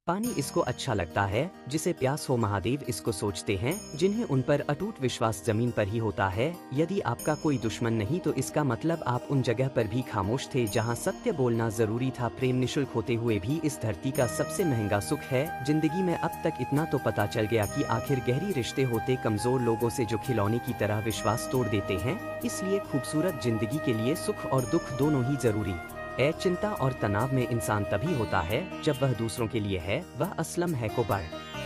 पानी इसको अच्छा लगता है जिसे प्यास हो। महादेव इसको सोचते हैं जिन्हें उन पर अटूट विश्वास जमीन पर ही होता है। यदि आपका कोई दुश्मन नहीं तो इसका मतलब आप उन जगह पर भी खामोश थे जहां सत्य बोलना जरूरी था। प्रेम निशुल्क होते हुए भी इस धरती का सबसे महंगा सुख है। जिंदगी में अब तक इतना तो पता चल गया कि आखिर गहरी रिश्ते होते कमजोर लोगों से जो खिलौने की तरह विश्वास तोड़ देते हैं। इसलिए खूबसूरत जिंदगी के लिए सुख और दुख दोनों ही जरूरी चिंता और तनाव में इंसान तभी होता है जब वह दूसरों के लिए है। वह असलम है को बढ़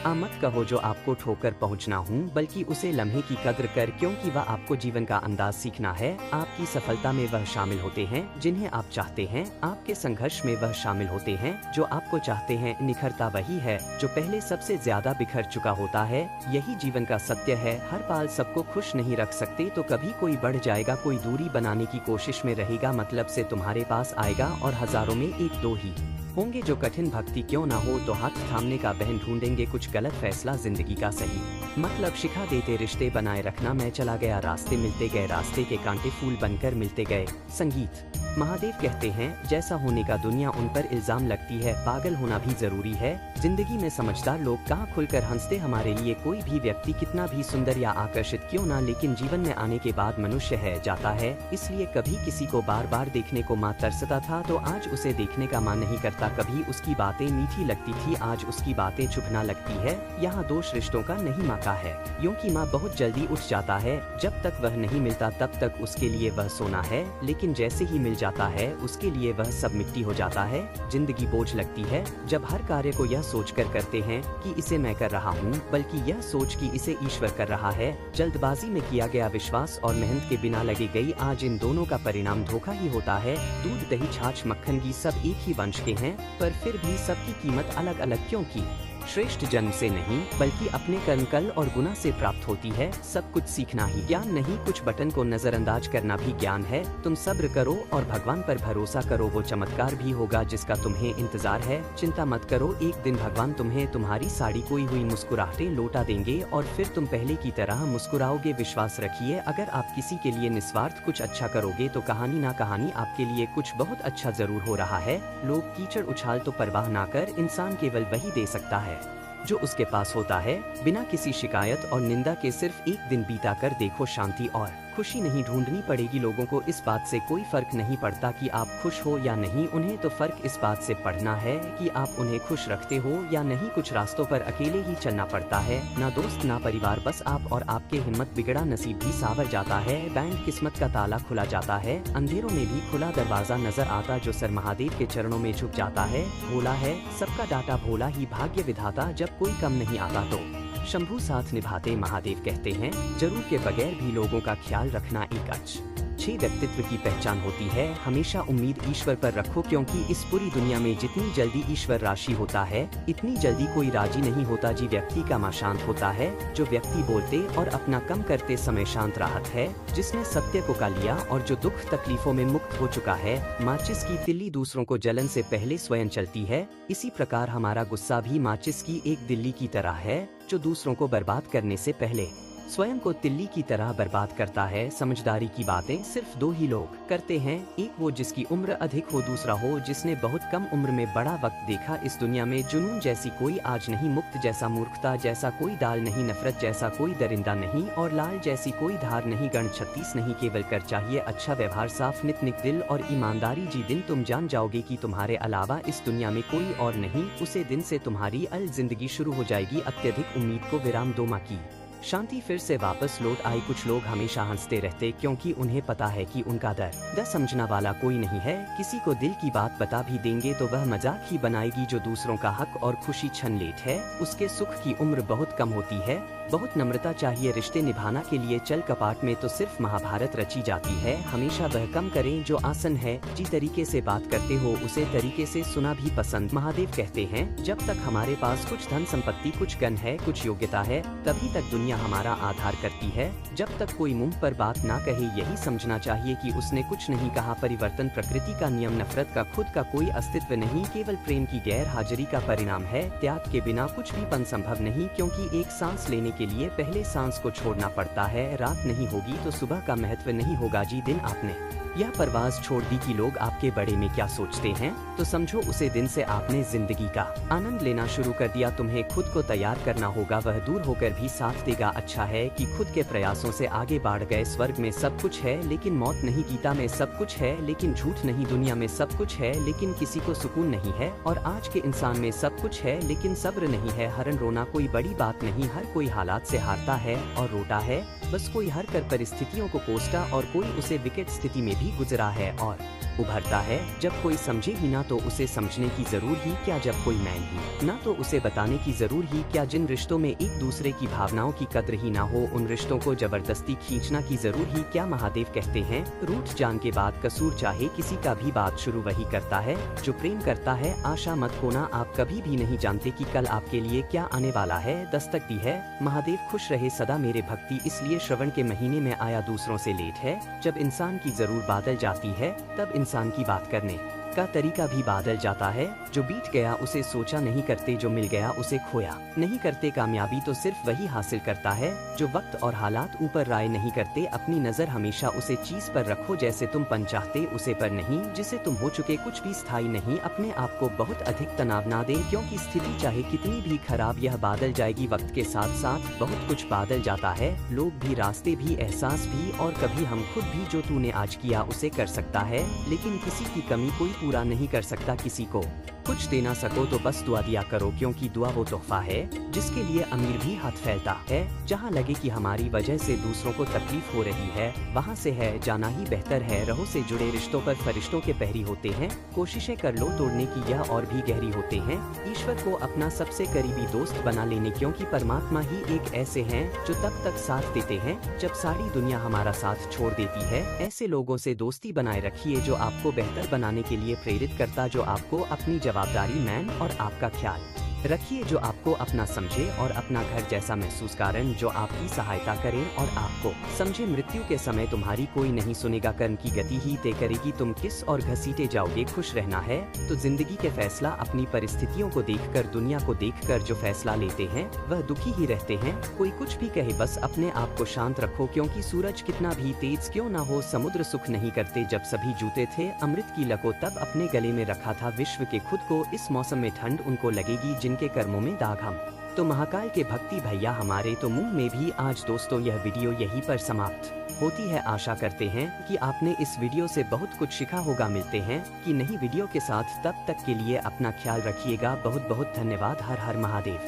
मत कहो जो आपको ठोकर पहुंचना हूं, बल्कि उसे लम्हे की कद्र कर, क्योंकि वह आपको जीवन का अंदाज सीखना है। आपकी सफलता में वह शामिल होते हैं जिन्हें आप चाहते हैं। आपके संघर्ष में वह शामिल होते हैं जो आपको चाहते हैं। निखरता वही है जो पहले सबसे ज्यादा बिखर चुका होता है। यही जीवन का सत्य है। हर पल सबको खुश नहीं रख सकते तो कभी कोई बढ़ जाएगा, कोई दूरी बनाने की कोशिश में रहेगा, मतलब से तुम्हारे पास आएगा और हजारों में एक दो ही होंगे जो कठिन भक्ति क्यों ना हो तो हाथ थामने का बहन ढूंढेंगे। कुछ गलत फैसला जिंदगी का सही मतलब शिखा देते रिश्ते बनाए रखना। मैं चला गया रास्ते मिलते गए, रास्ते के कांटे फूल बनकर मिलते गए। संगीत महादेव कहते हैं जैसा होने का दुनिया उन पर इल्जाम लगती है, पागल होना भी जरूरी है। जिंदगी में समझदार लोग कहाँ खुलकर हंसते हमारे लिए। कोई भी व्यक्ति कितना भी सुंदर या आकर्षित क्यों ना, लेकिन जीवन में आने के बाद मनुष्य है जाता है। इसलिए कभी किसी को बार बार देखने को माँ तरसता था तो आज उसे देखने का मन नहीं करता। कभी उसकी बातें मीठी लगती थी, आज उसकी बातें चुभना लगती है। यहाँ दोष रिश्तों का नहीं माँ का है, क्योंकि माँ बहुत जल्दी उठ जाता है। जब तक वह नहीं मिलता तब तक उसके लिए वह सोना है, लेकिन जैसे ही मिल जाता है उसके लिए वह सब मिट्टी हो जाता है। जिंदगी बोझ लगती है जब हर कार्य को यह सोचकर करते हैं कि इसे मैं कर रहा हूँ, बल्कि यह सोच कि इसे ईश्वर कर रहा है। जल्दबाजी में किया गया विश्वास और मेहनत के बिना लगी गई आज इन दोनों का परिणाम धोखा ही होता है। दूध दही छाछ मक्खन घी सब एक ही वंश के हैं, पर फिर भी सबकी कीमत अलग अलग क्यों की? श्रेष्ठ जन्म से नहीं बल्कि अपने कर्म कल और गुना से प्राप्त होती है। सब कुछ सीखना ही ज्ञान नहीं, कुछ बटन को नजरअंदाज करना भी ज्ञान है। तुम सब्र करो और भगवान पर भरोसा करो, वो चमत्कार भी होगा जिसका तुम्हें इंतजार है। चिंता मत करो, एक दिन भगवान तुम्हें तुम्हारी साड़ी कोई हुई मुस्कुराहटें लौटा देंगे और फिर तुम पहले की तरह मुस्कुराओगे। विश्वास रखिए, अगर आप किसी के लिए निस्वार्थ कुछ अच्छा करोगे तो कहानी ना कहानी आपके लिए कुछ बहुत अच्छा जरूर हो रहा है। लोग कीचड़ उछाल तो परवाह ना कर, इंसान केवल वही दे सकता है जो उसके पास होता है। बिना किसी शिकायत और निंदा के सिर्फ एक दिन बीता कर देखो, शांति और खुशी नहीं ढूंढनी पड़ेगी। लोगों को इस बात से कोई फर्क नहीं पड़ता कि आप खुश हो या नहीं, उन्हें तो फर्क इस बात से पड़ना है कि आप उन्हें खुश रखते हो या नहीं। कुछ रास्तों पर अकेले ही चलना पड़ता है, ना दोस्त ना परिवार, बस आप और आपके हिम्मत। बिगड़ा नसीब भी सावर जाता है, बैंड किस्मत का ताला खुला जाता है। अंधेरों में भी खुला दरवाजा नजर आता जो सर महादेव के चरणों में झुक जाता है। भोला है सबका डाटा, भोला ही भाग्य विधाता, जब कोई कम नहीं आता तो शंभू साथ निभाते। महादेव कहते हैं जरूर के बगैर भी लोगों का ख्याल रखना एक अच्छे व्यक्तित्व की पहचान होती है। हमेशा उम्मीद ईश्वर पर रखो, क्योंकि इस पूरी दुनिया में जितनी जल्दी ईश्वर राशि होता है इतनी जल्दी कोई राजी नहीं होता। जी व्यक्ति का मां शांत होता है, जो व्यक्ति बोलते और अपना कम करते समय शांत राहत है। जिसने सत्य को का लिया और जो दुख तकलीफों में मुक्त हो चुका है। माचिस की तिल्ली दूसरों को जलन से पहले स्वयं चलती है, इसी प्रकार हमारा गुस्सा भी माचिस की एक दिल्ली की तरह है जो दूसरों को बर्बाद करने से पहले स्वयं को तिल्ली की तरह बर्बाद करता है। समझदारी की बातें सिर्फ दो ही लोग करते हैं, एक वो जिसकी उम्र अधिक हो, दूसरा हो जिसने बहुत कम उम्र में बड़ा वक्त देखा। इस दुनिया में जुनून जैसी कोई आज नहीं, मुक्त जैसा मूर्खता जैसा कोई डाल नहीं, नफरत जैसा कोई दरिंदा नहीं और लाल जैसी कोई धार नहीं। गण 36 नहीं, केवल कर चाहिए अच्छा व्यवहार, साफ नित निक दिल और ईमानदारी। जी दिन तुम जान जाओगे कि तुम्हारे अलावा इस दुनिया में कोई और नहीं, उसे दिन से तुम्हारी अल जिंदगी शुरू हो जाएगी। अत्यधिक उम्मीद को विराम दो, माँ की शांति फिर से वापस लौट आई। कुछ लोग हमेशा हंसते रहते क्योंकि उन्हें पता है कि उनका दर्द समझना वाला कोई नहीं है। किसी को दिल की बात बता भी देंगे तो वह मजाक ही बनाएगी। जो दूसरों का हक और खुशी छीन लेत है उसके सुख की उम्र बहुत कम होती है। बहुत नम्रता चाहिए रिश्ते निभाना के लिए, चल कपाट में तो सिर्फ महाभारत रची जाती है। हमेशा वह कम करें जो आसन है, जी तरीके से बात करते हो उसे तरीके से सुना भी पसंद। महादेव कहते हैं जब तक हमारे पास कुछ धन संपत्ति, कुछ गन है, कुछ योग्यता है, तभी तक दुनिया हमारा आधार करती है। जब तक कोई मुंह पर बात ना कहे यही समझना चाहिए कि उसने कुछ नहीं कहा। परिवर्तन प्रकृति का नियम, नफरत का खुद का कोई अस्तित्व नहीं, केवल प्रेम की गैर हाजिरी का परिणाम है। त्याग के बिना कुछ भी पन संभव नहीं, क्योंकि एक सांस लेने के लिए पहले सांस को छोड़ना पड़ता है। रात नहीं होगी तो सुबह का महत्व नहीं होगा। जी दिन आपने यह परवाज छोड़ दी कि लोग आपके बारे में क्या सोचते हैं, तो समझो उसे दिन से आपने जिंदगी का आनंद लेना शुरू कर दिया। तुम्हें खुद को तैयार करना होगा, वह दूर होकर भी साथ देगा। अच्छा है कि खुद के प्रयासों से आगे बढ़ गए। स्वर्ग में सब कुछ है लेकिन मौत नहीं, गीता में सब कुछ है लेकिन झूठ नहीं, दुनिया में सब कुछ है लेकिन किसी को सुकून नहीं है, और आज के इंसान में सब कुछ है लेकिन सब्र नहीं है। हरन रोना कोई बड़ी बात नहीं, हर कोई हालात से हारता है और रोता है, बस कोई हर कर परिस्थितियों को कोसता और कोई उसे विकट स्थिति में भी गुजरा है और उभरता है। जब कोई समझे ही ना तो उसे समझने की जरूर ही क्या, जब कोई मान ही ना तो उसे बताने की जरूर ही क्या। जिन रिश्तों में एक दूसरे की भावनाओं की कद्र ही ना हो, उन रिश्तों को जबरदस्ती खींचना की जरूर ही क्या। महादेव कहते हैं, रूठ जान के बाद कसूर चाहे किसी का भी, बात शुरू वही करता है जो प्रेम करता है। आशा मत खोना, आप कभी भी नहीं जानते कि कल आपके लिए क्या आने वाला है। दस्तक दी है महादेव, खुश रहे सदा मेरे भक्ति, इसलिए श्रवण के महीने में आया दूसरों से लेट है। जब इंसान की जरूर बादल जाती है तब इंसान की बात करने का तरीका भी बादल जाता है। जो बीत गया उसे सोचा नहीं करते, जो मिल गया उसे खोया नहीं करते। कामयाबी तो सिर्फ वही हासिल करता है जो वक्त और हालात ऊपर राय नहीं करते। अपनी नजर हमेशा उसे चीज पर रखो जैसे तुम पन चाहते उसे पर नहीं, जिसे तुम हो चुके कुछ भी स्थायी नहीं। अपने आप को बहुत अधिक तनाव ना दे, क्योंकि स्थिति चाहे कितनी भी खराब यह बादल जाएगी। वक्त के साथ साथ बहुत कुछ बादल जाता है, लोग भी, रास्ते भी, एहसास भी, और कभी हम खुद भी। जो तूने आज किया उसे कर सकता है, लेकिन किसी की कमी कोई पूरा नहीं कर सकता। किसी को कुछ दे ना सको तो बस दुआ दिया करो, क्योंकि दुआ वो तोहफा है जिसके लिए अमीर भी हाथ फैलता है। जहाँ लगे कि हमारी वजह से दूसरों को तकलीफ हो रही है, वहाँ से है जाना ही बेहतर है। रहो से जुड़े रिश्तों पर फरिश्तों के पहरी होते हैं, कोशिशें कर लो तोड़ने की यह और भी गहरी होते हैं। ईश्वर को अपना सबसे करीबी दोस्त बना लेने, क्योंकि परमात्मा ही एक ऐसे हैं जो तब तक साथ देते हैं जब सारी दुनिया हमारा साथ छोड़ देती है। ऐसे लोगों से दोस्ती बनाए रखिए जो आपको बेहतर बनाने के लिए प्रेरित करता, जो आपको अपनी जवाबदारी मैन और आपका ख्याल रखिए, जो आपको अपना समझे और अपना घर जैसा महसूस कारण, जो आपकी सहायता करें और आपको समझे। मृत्यु के समय तुम्हारी कोई नहीं सुनेगा, कर्म की गति ही तय करेगी तुम किस और घसीटे जाओगे। खुश रहना है तो जिंदगी के फैसला अपनी परिस्थितियों को देखकर, दुनिया को देखकर जो फैसला लेते हैं वह दुखी ही रहते हैं। कोई कुछ भी कहे बस अपने आप को शांत रखो, क्योंकि सूरज कितना भी तेज क्यों ना हो, समुद्र सुख नहीं करते। जब सभी जूते थे अमृत की लको तब अपने गले में रखा था विश्व के खुद को। इस मौसम में ठंड उनको लगेगी जिनके कर्मों में दाग हम तो महाकाल के भक्ति भैया हमारे तो मुंह में भी। आज दोस्तों यह वीडियो यहीं पर समाप्त होती है। आशा करते हैं कि आपने इस वीडियो से बहुत कुछ सीखा होगा। मिलते हैं कि नई वीडियो के साथ, तब तक के लिए अपना ख्याल रखिएगा। बहुत बहुत धन्यवाद। हर हर महादेव।